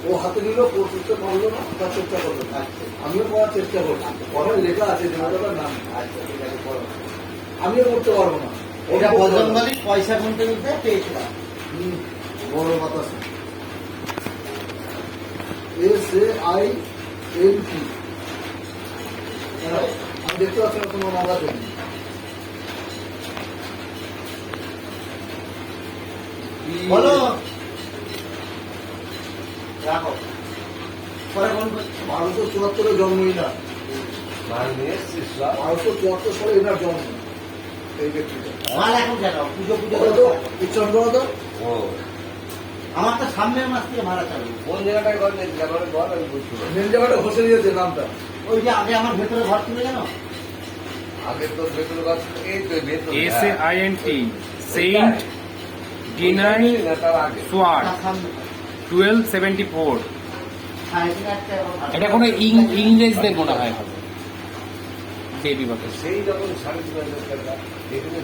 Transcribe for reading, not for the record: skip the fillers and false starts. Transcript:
ও হাতে নিল, পড়তে পারলো না, তার চেষ্টা করলো। আমিও পড়ার চেষ্টা করছি, পড়ার লেখা আছে দেবতার নাম। আমিও করতে পারবো না। এটা বজরংবলী পয়সা গুনতে গুনতে পেয়েছিলাম। বড় কথা SAINT। আমি দেখতে পাচ্ছি না কোনো নাম্বার দেয়নি। বলো রাখো পরে ফোন করছি। 1274 জন্মই না, 1274 সালে এনার জন্ম এই ব্যক্তিটা। মাল এখন কেন পুজো পুজো চন্দ্রনাথ আমার তো সামনের মাস থেকে মারা চালু। কোন জায়গাটায় ঘর নেই জায়গাটা ঘর আমি বুঝতে পারি। মেন জায়গাটা ঘষে দিয়েছে নামটা। ওই যে আগে আমার ভেতরে ঘর ছিল জানো, আগে তো ভেতর গাছ এই তো ভেতর SAINT সেন্ট ডিনাই তার আগে সোয়ার্ড তার সামনে 1274। হ্যাঁ, এখানে একটা এটা কোনো ইংরেজদের মনে হয় হবে দেবী বাপের। সেই যখন 3.5 টাকা এখানে